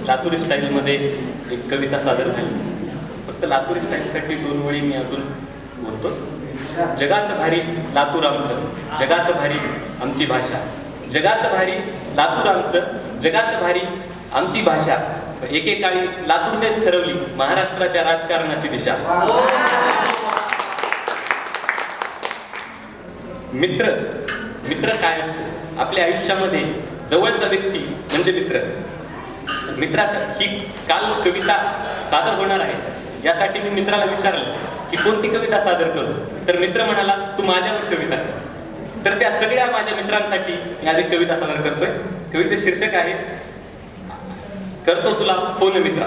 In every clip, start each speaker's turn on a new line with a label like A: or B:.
A: लातूरी स्टाईलमध्ये एक कविता सादर झाली. फक्त लातूरी स्टाईलसाठी 2 ओळी मी अजून बोलतो. जगात भारी लातूर आमचं, जगात भारी आमची भाषा. जगात भारी लातूर आमचं, जगात भारी आमची भाषा. एकेकाळी लातूरनेच ठरवली महाराष्ट्राच्या राजकारणाची दिशा. मित्र मित्र काय असतो? आपल्या आयुष्यामध्ये जवळचा व्यक्ती म्हणजे मित्र. मित्रासाठी ही काल कविता सादर होणार आहे. यासाठी मी मित्राला विचारलं की कोणती कविता सादर करू, तर मित्र म्हणाला तू माझ्यावर कविता कर. तर त्या सगळ्या माझ्या मित्रांसाठी मी आज एक कविता सादर करतोय. कवितेचे शीर्षक आहे करतो तुला फोन मित्रा.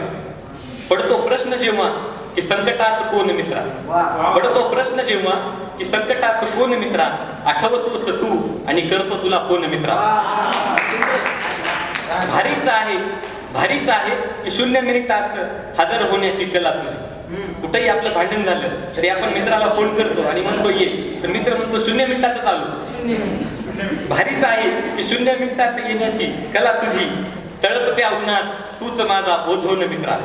A: पडतो प्रश्न जेव्हा की संकटात कोण मित्रा. पडतो प्रश्न जेव्हा की संकटात कोण मित्रा. आठवतोस तू आणि करतो तुला फोन मित्रा. भारीच आहे की 0 मिनिटात हजर होण्याची कला तुझी. कुठेही आपलं भांडण झालं तरी आपण मित्राला फोन करतो आणि म्हणतो ये, तर मित्र म्हणतो 0 मिनिटातच आलो. भारीच आहे की 0 मिनिटात येण्याची कला तुझी. तळपत्या उन्हात तूच माझा ओझोन मित्रा.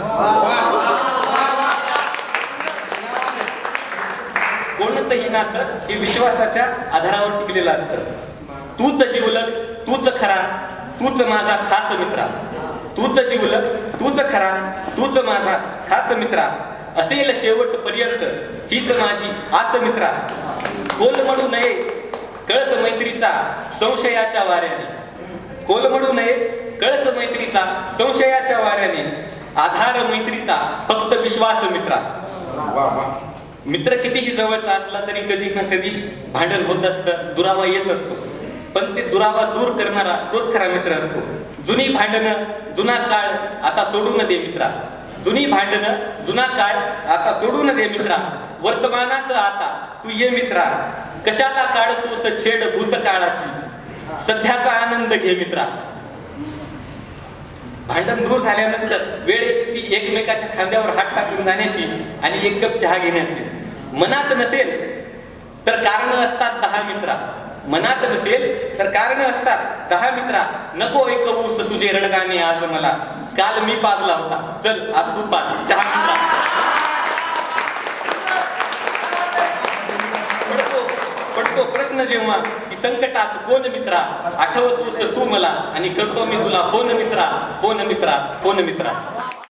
A: कोणतंही नातं हे विश्वासाच्या आधारावर टिकलेलं असतं. तूच जिवलग तूच खरा तूच माझा खास मित्रा. तूच जिवलग तूच खरा तूच माझा खास मित्रा. असेल शेवटपर्यंत हीच माझी आस मित्रा. कोलमडू नये कळस मैत्रीचा संशयाच्या वाऱ्याने. कोलमडू नये कळस मैत्रीचा संशयाच्या वाऱ्याने. आधार मैत्रीचा फक्त विश्वास मित्रा. मित्र कितीही जवळचा असला तरी कधी ना कधी भांडण होत असतं, दुरावा येत असतो. पण ते दुरावा दूर करणारा तोच खरा मित्र असतो. जुनी भांडणं जुना काळ आता सोडून दे मित्रा. जुनी भांडणं जुना काळ आता सोडून दे मित्रा. वर्तमानात आता तू ये मित्रा. कशाला काढतोस छेड भूतकाळाची. सध्याचा आनंद घे मित्रा. भांडण दूर झाल्यानंतर वेळ येते ती एकमेकाच्या खांद्यावर हात टाकून जाण्याची आणि एक कप चहा घेण्याची. मनात नसेल तर कारण असतात 10 मित्रा. मनात नसेल तर कारण असतात 10 मित्रा. नको ऐकवूस तुझे रडगाणे आज मला. काल मी पाजला होता, चल आज तू पाज चहा मित्रा. पडतो प्रश्न जेव्हा की संकटात कोण मित्रा. आठवतोस तू मला आणि करतो मी तुला फोन मित्रा. फोन मित्रा. फोन मित्रा.